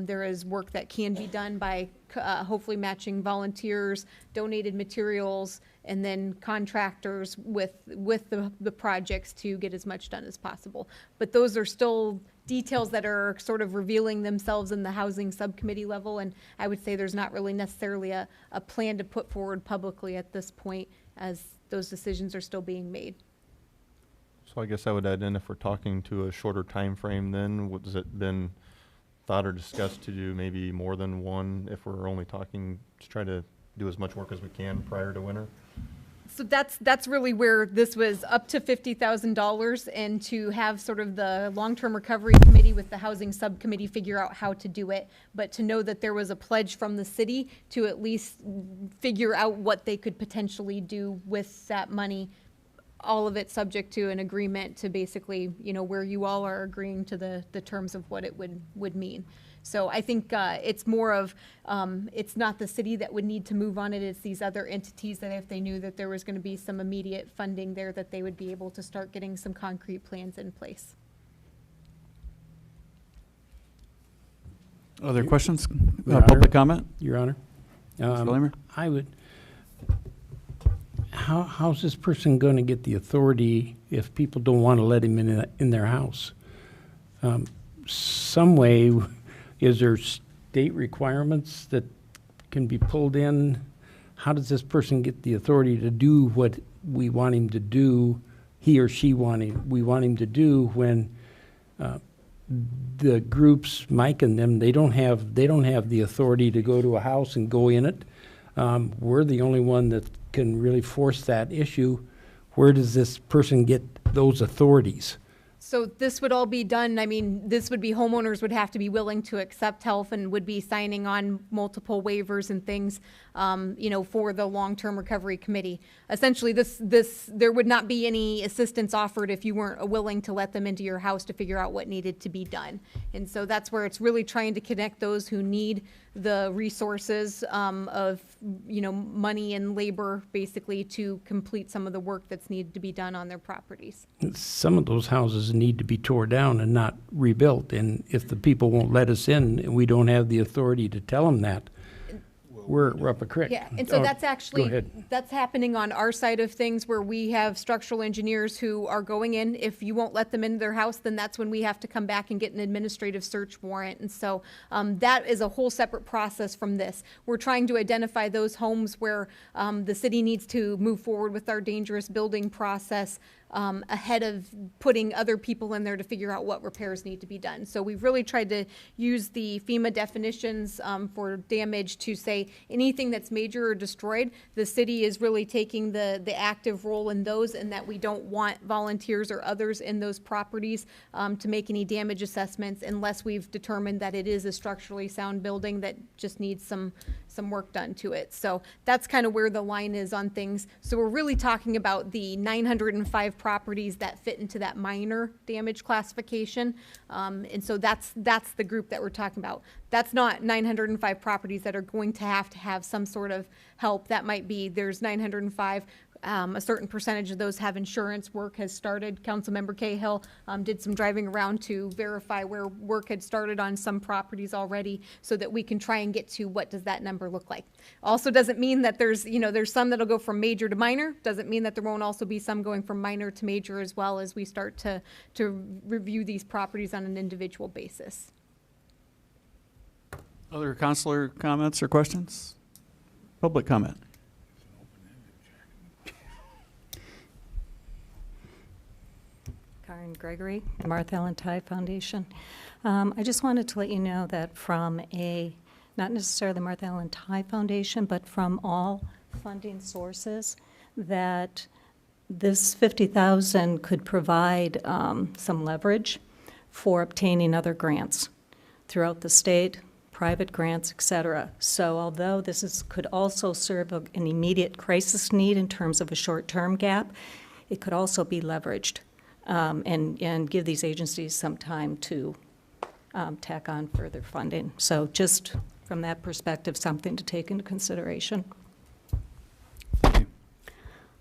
there is work that can be done by hopefully matching volunteers, donated materials, and then contractors with the projects to get as much done as possible. But those are still details that are sort of revealing themselves in the housing subcommittee level, and I would say there's not really necessarily a plan to put forward publicly at this point, as those decisions are still being made. So I guess I would add in, if we're talking to a shorter time frame, then has it been thought or discussed to do maybe more than one, if we're only talking to try to do as much work as we can prior to winter? So that's really where this was up to $50,000, and to have sort of the long-term recovery committee with the housing subcommittee figure out how to do it, but to know that there was a pledge from the city to at least figure out what they could potentially do with that money, all of it subject to an agreement to basically, you know, where you all are agreeing to the terms of what it would mean. So I think it's more of, it's not the city that would need to move on it, it's these other entities that if they knew that there was going to be some immediate funding there, that they would be able to start getting some concrete plans in place. Other questions? Your Honor. Public comment? Your Honor. Mr. Lamer? I would, how's this person going to get the authority if people don't want to let him in their house? Some way, is there state requirements that can be pulled in? How does this person get the authority to do what we want him to do, he or she we want him to do, when the groups, Mike and them, they don't have the authority to go to a house and go in it. We're the only one that can really force that issue. Where does this person get those authorities? So this would all be done, I mean, this would be, homeowners would have to be willing to accept help and would be signing on multiple waivers and things, you know, for the long-term recovery committee. Essentially, there would not be any assistance offered if you weren't willing to let them into your house to figure out what needed to be done. And so that's where it's really trying to connect those who need the resources of, you know, money and labor, basically, to complete some of the work that's needed to be done on their properties. Some of those houses need to be tore down and not rebuilt, and if the people won't let us in, and we don't have the authority to tell them that, we're up a creek. Yeah, and so that's Go actually, ahead. that's happening on our side of things, where we have structural engineers who are going in. If you won't let them into their house, then that's when we have to come back and get an administrative search warrant. And so that is a whole separate process from this. We're trying to identify those homes where the city needs to move forward with our dangerous building process ahead of putting other people in there to figure out what repairs need to be done. So we've really tried to use the FEMA definitions for damage to say anything that's major or destroyed. The city is really taking the active role in those, and that we don't want volunteers or others in those properties to make any damage assessments unless we've determined that it is a structurally sound building that just needs some work done to it. So that's kind of where the line is on things. So we're really talking about the 905 properties that fit into that minor damage classification. And so that's the group that we're talking about. That's not 905 properties that are going to have some sort of help. That might be, there's 905, a certain percentage of those have insurance. Work has started. Councilmember Cahill did some driving around to verify where work had started on some properties already, so that we can try and get to what does that number look like. Also doesn't mean that there's some that'll go from major to minor. Doesn't mean that there won't also be some going from minor to major as well, as we start to review these properties on an individual basis. Other counselor comments or questions? Public comment? Karen Gregory, Martha Ellen Ty Foundation. I just wanted to let you know that from not necessarily Martha Ellen Ty Foundation, but from all funding sources, that this $50,000 could provide some leverage for obtaining other grants throughout the state, private grants, et cetera. So although could also serve an immediate crisis need in terms of a short-term gap, it could also be leveraged and give these agencies some time to tack on further funding. So just from that perspective, something to take into consideration.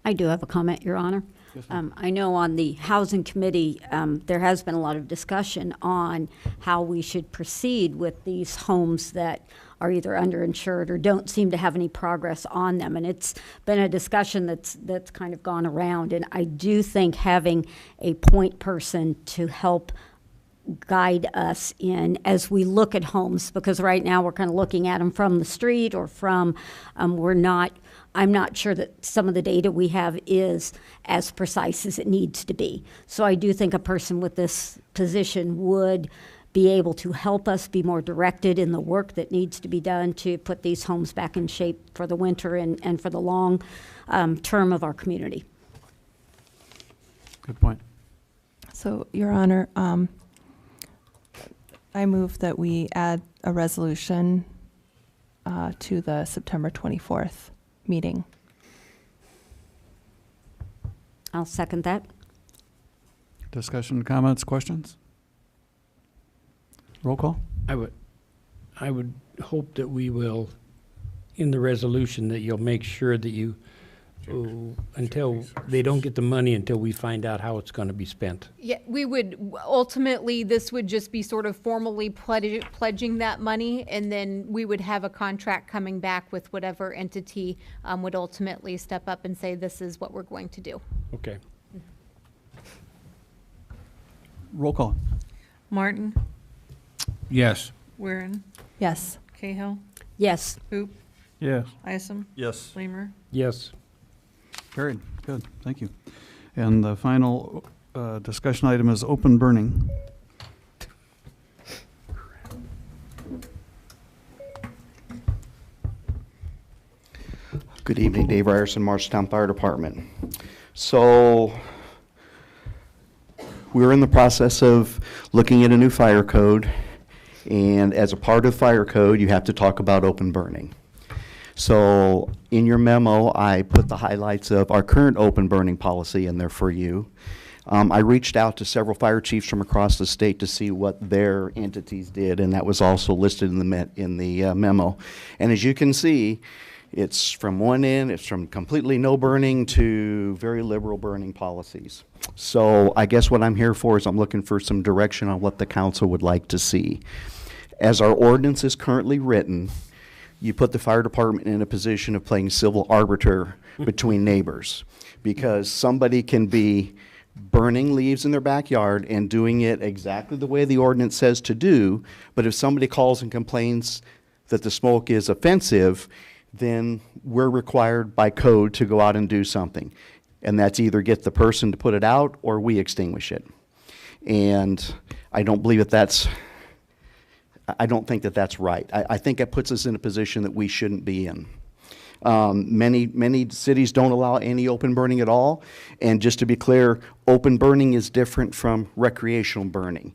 I do have a comment, Your Honor. I know on the Housing Committee, there has been a lot of discussion on how we should proceed with these homes that are either underinsured or don't seem to have any progress on them. And it's been a discussion that's kind of gone around. And I do think having a point person to help guide us in as we look at homes, because right now we're kind of looking at them from the street or from, I'm not sure that some of the data we have is as precise as it needs to be. So I do think a person with this position would be able to help us be more directed in the work that needs to be done to put these homes back in shape for the winter and for the long term of our community. Good point. So, Your Honor, I move that we add a resolution to the September 24th meeting. I'll second that. Discussion, comments, questions? Roll call. I would hope that we will, in the resolution, that you'll make sure that you, until they don't get the money until we find out how it's going to be spent. Yeah, we would, ultimately, this would just be sort of formally pledging that money, and then we would have a contract coming back with whatever entity would ultimately step up and say, this is what we're going to do. Okay. Roll call. Martin, Yes. Weirin, Yes. Cahill, Yes. Hoop, Yes. Isom, Yes. Weimer. Yes. Carried. Good. Thank you. And the final discussion item is open burning. Good evening, Dave Ryerson, Marshalltown Fire Department. So we're in the process of looking at a new fire code, and as a part of fire code, you have to talk about open burning. So in your memo, I put the highlights of our current open burning policy in there for you. I reached out to several fire chiefs from across the state to see what their entities did, and that was also listed in the memo. And as you can see, it's from one end, it's from completely no burning to very liberal burning policies. So I guess what I'm here for is I'm looking for some direction on what the council would like to see. As our ordinance is currently written, you put the fire department in a position of playing civil arbiter between neighbors, because somebody can be burning leaves in their backyard and doing it exactly the way the ordinance says to do, but if somebody calls and complains that the smoke is offensive, then we're required by code to go out and do something. And that's either get the person to put it out or we extinguish it. And I don't believe that I don't think that that's right. I think it puts us in a position that we shouldn't be in. Many cities don't allow any open burning at all. And just to be clear, open burning is different from recreational burning.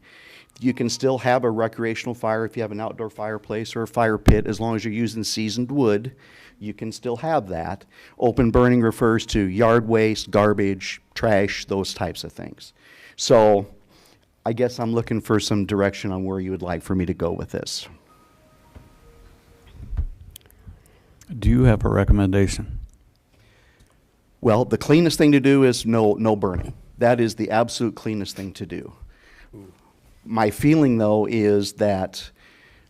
You can still have a recreational fire if you have an outdoor fireplace or a fire pit, as long as you're using seasoned wood. You can still have that. Open burning refers to yard waste, garbage, trash, those types of things. So I guess I'm looking for some direction on where you would like for me to go with this. Do you have a recommendation? Well, the cleanest thing to do is no burning. That is the absolute cleanest thing to do. My feeling, though, is that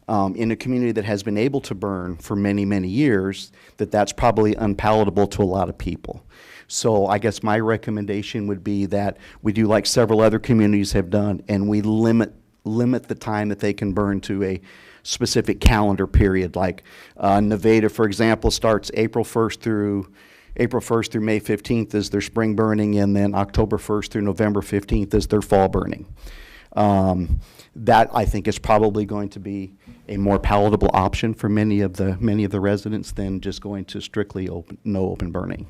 in a community that has been able to burn for many, many years, that's probably unpalatable to a lot of people. So I guess my recommendation would be that we do like several other communities have done, and we limit the time that they can burn to a specific calendar period. Like Nevada, for example, starts April 1st through April 1st through May 15th is their spring burning, and then October 1st through November 15th is their fall burning. That, I think, is probably going to be a more palatable option for many of the residents than just going to strictly no open burning.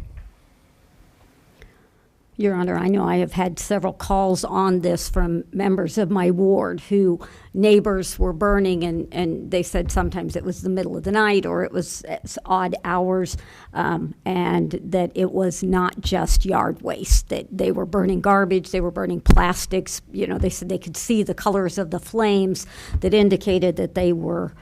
Your Honor, I know I have had several calls on this from members of my ward who neighbors were burning, and they said sometimes it was the middle of the night or it was at odd hours, and that it was not just yard waste, that they were burning garbage, they were burning plastics. You know, they said they could see the colors of the flames that indicated that they were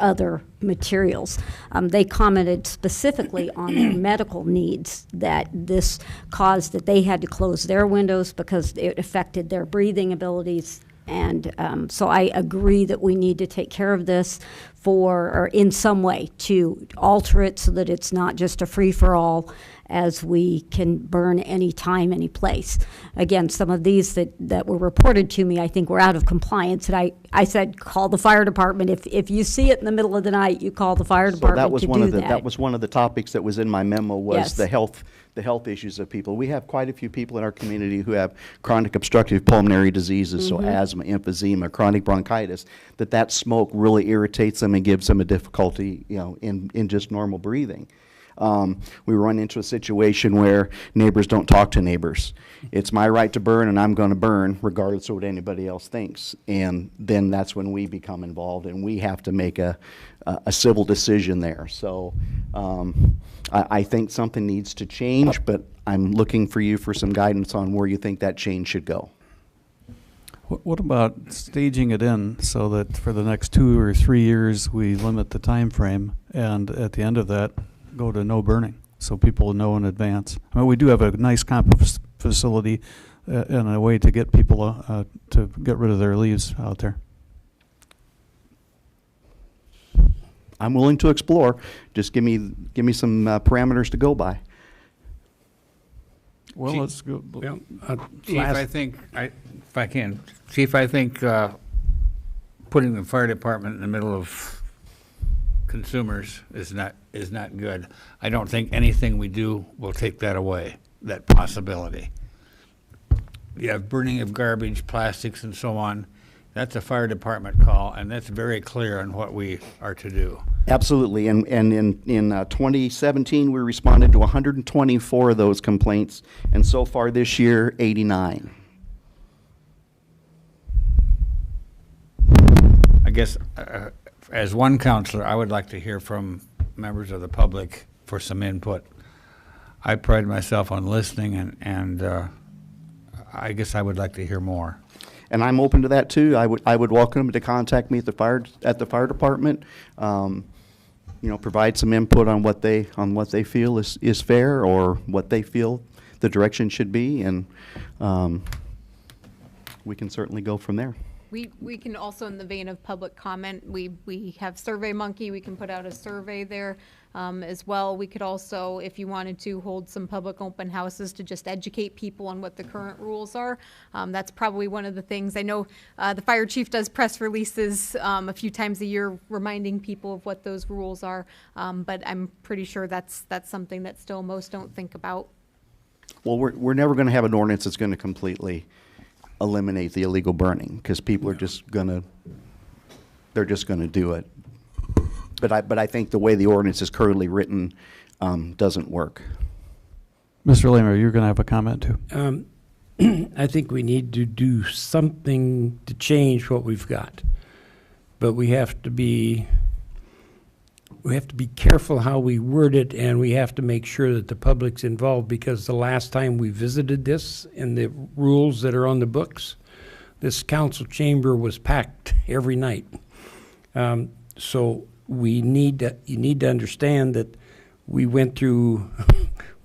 other materials. They commented specifically on their medical needs, that this caused that they had to close their windows because it affected their breathing abilities. And so I agree that we need to take care of this or in some way to alter it so that it's not just a free-for-all, as we can burn any time, any place. Again, some of these that were reported to me, I think were out of compliance. And I said, call the fire department. If you see it in the middle of the night, you call the fire department that was to one do of the, that. That was one of the topics that was in my memo, was Yes. the health issues of people. We have quite a few people in our community who have chronic obstructive pulmonary diseases, so asthma, emphysema, chronic bronchitis, that smoke really irritates them and gives them a difficulty, in just normal breathing. We run into a situation where neighbors don't talk to neighbors. It's my right to burn, and I'm going to burn regardless of what anybody else thinks. And then that's when we become involved, and we have to make a civil decision there. So I think something needs to change, but I'm looking for you for some guidance on where you think that change should go. What about staging it in so that for the next 2 or 3 years we limit the time frame, and at the end of that go to no burning, so people know in advance? I mean, we do have a nice compost facility and a way to get people to get rid of their leaves out there. I'm willing to explore. Just give me some parameters to go by. Well, let's go. Well, Chief, I think, if I can, Chief, I think putting the fire department in the middle of consumers is not good. I don't think anything we do will take that away, that possibility. You have burning of garbage, plastics, and so on. That's a fire department call, and that's very clear on what we are to do. Absolutely, and in 2017, we responded to 124 of those complaints, and so far this year, 89. I guess, as one counselor, I would like to hear from members of the public for some input. I pride myself on listening, and I guess I would like to hear more. And I'm open to that too. I would welcome them to contact me at the fire department. Provide some input on what they feel is fair, or what they feel the direction should be, and we can certainly go from there. We can also, in the vein of public comment, we have SurveyMonkey. We can put out a survey there as well. We could also, if you wanted to, hold some public open houses to just educate people on what the current rules are. That's probably one of the things. I know the fire chief does press releases a few times a year reminding people of what those rules are, but I'm pretty sure that's something that still most don't think about. Well, we're never going to have an ordinance that's going to completely eliminate the illegal burning, because people are just going to do it. But I think the way the ordinance is currently written doesn't work. Mr. Lehmer, you're going to have a comment too. I think we need to do something to change what we've got, but we have to be careful how we word it, and we have to make sure that the public's involved, because the last time we visited this and the rules that are on the books, this council chamber was packed every night. So you need to understand that we went through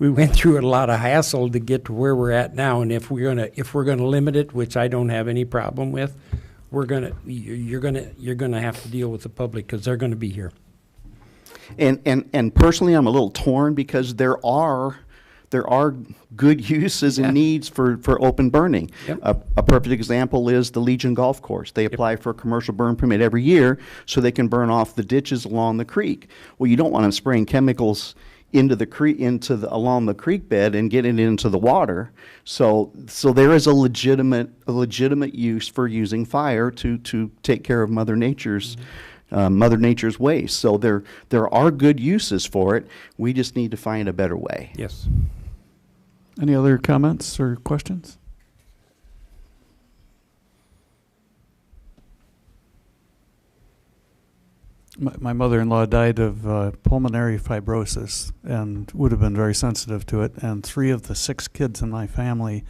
a lot of hassle to get to where we're at now, and if we're gonna limit it, which I don't have any problem with, you're gonna have to deal with the public, because they're gonna be here. And personally, I'm a little torn, because there are there are good uses and needs for open burning. Yep. A perfect example is the Legion Golf Course. They apply for a commercial burn permit every year so they can burn off the ditches along the creek. Well, you don't want them spraying chemicals into the creek, along the creek bed and getting it into the water. So there is a legitimate use for using fire to take care of Mother Nature's waste. So there are good uses for it. We just need to find a better way. Yes. Any other comments or questions? My mother-in-law died of pulmonary fibrosis and would have been very sensitive to it. And 3 of the 6 kids in my family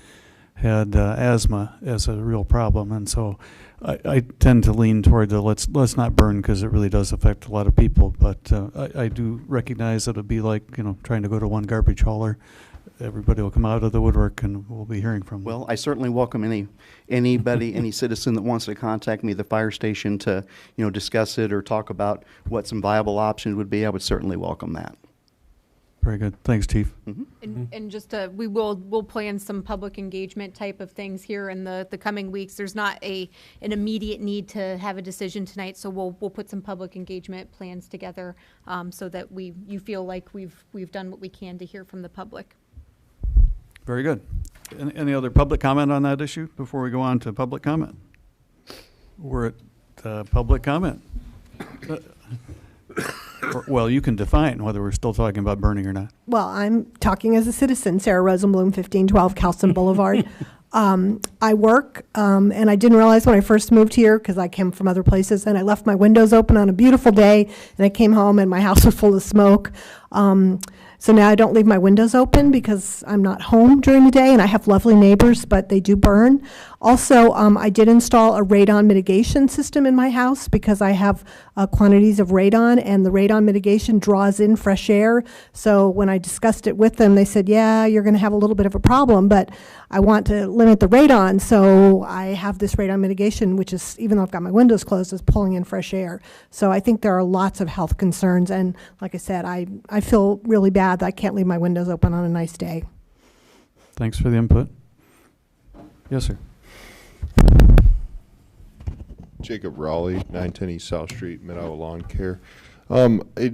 had asthma as a real problem. And so I tend to lean toward the let's not burn, because it really does affect a lot of people. But I do recognize that it'd be like, trying to go to one garbage hauler. Everybody will come out of the woodwork, and we'll be hearing from them. Well, I certainly welcome anybody, any citizen that wants to contact me at the fire station to, discuss it or talk about what some viable options would be. I would certainly welcome that. Very good. Thanks, Chief. Mm-hmm. And just, we'll plan some public engagement type of things here in the coming weeks. There's not an immediate need to have a decision tonight, so we'll put some public engagement plans together, so that you feel like we've done what we can to hear from the public. Very good. Any other public comment on that issue before we go on to public comment? We're at public comment. Well, you can define whether we're still talking about burning or not. Well, I'm talking as a citizen, Sarah Rosenblum, 1512 Calston Boulevard. I work, and I didn't realize when I first moved here, because I came from other places, and I left my windows open on a beautiful day, and I came home and my house was full of smoke. So now I don't leave my windows open because I'm not home during the day, and I have lovely neighbors, but they do burn. Also, I did install a radon mitigation system in my house because I have quantities of radon, and the radon mitigation draws in fresh air. So when I discussed it with them, they said, yeah, you're going to have a little bit of a problem, but I want to limit the radon. So I have this radon mitigation, which is, even though I've got my windows closed, is pulling in fresh air. So I think there are lots of health concerns. And like I said, I feel really bad that I can't leave my windows open on a nice day. Thanks for the input. Yes, sir. Jacob Raleigh, 910 East South Street, Mid-Iowa Lawn Care.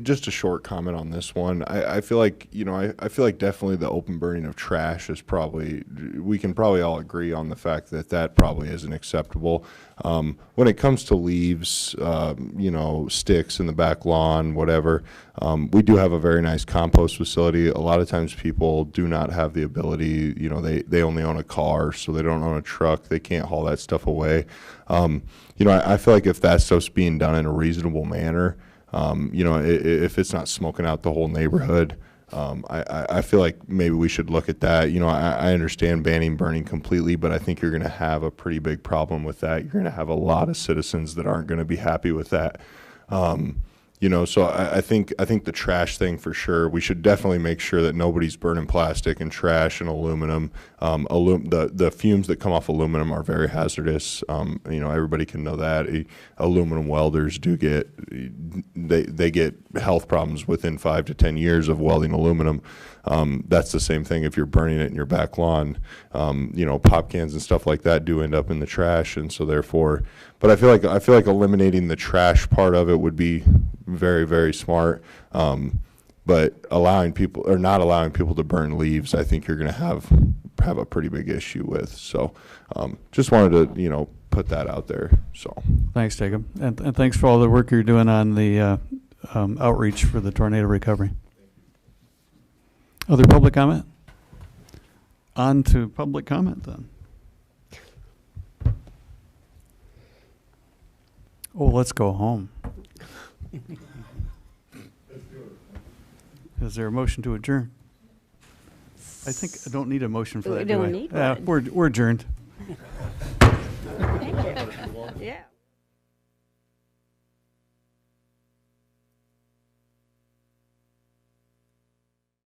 Just a short comment on this one. I feel like, I feel like definitely the open burning of trash is probably, we can probably all agree on the fact that probably isn't acceptable. When it comes to leaves, sticks in the back lawn, whatever, we do have a very nice compost facility. A lot of times people do not have the ability, they only own a car, so they don't own a truck. They can't haul that stuff away. I feel like if that stuff's being done in a reasonable manner, if it's not smoking out the whole neighborhood, I feel like maybe we should look at that. I understand banning burning completely, but I think you're going to have a pretty big problem with that. You're going to have a lot of citizens that aren't going to be happy with that. So I think the trash thing for sure, we should definitely make sure that nobody's burning plastic and trash and aluminum. The fumes that come off aluminum are very hazardous. Everybody can know that. Aluminum welders do they get health problems within 5 to 10 years of welding aluminum. That's the same thing if you're burning it in your back lawn. Pop cans and stuff like that do end up in the trash, and so therefore, but I feel like eliminating the trash part of it would be very, very smart. But allowing people or not allowing people to burn leaves, I think you're going to have a pretty big issue with. So, just wanted to put that out there. So, thanks, Jacob, and thanks for all the work you're doing on the outreach for the tornado recovery. Other public comment? On to public comment then. Oh, let's go home. Is there a motion to adjourn? I think I don't need a motion for that, do I? We don't need one. We're adjourned. Thank you. Yeah.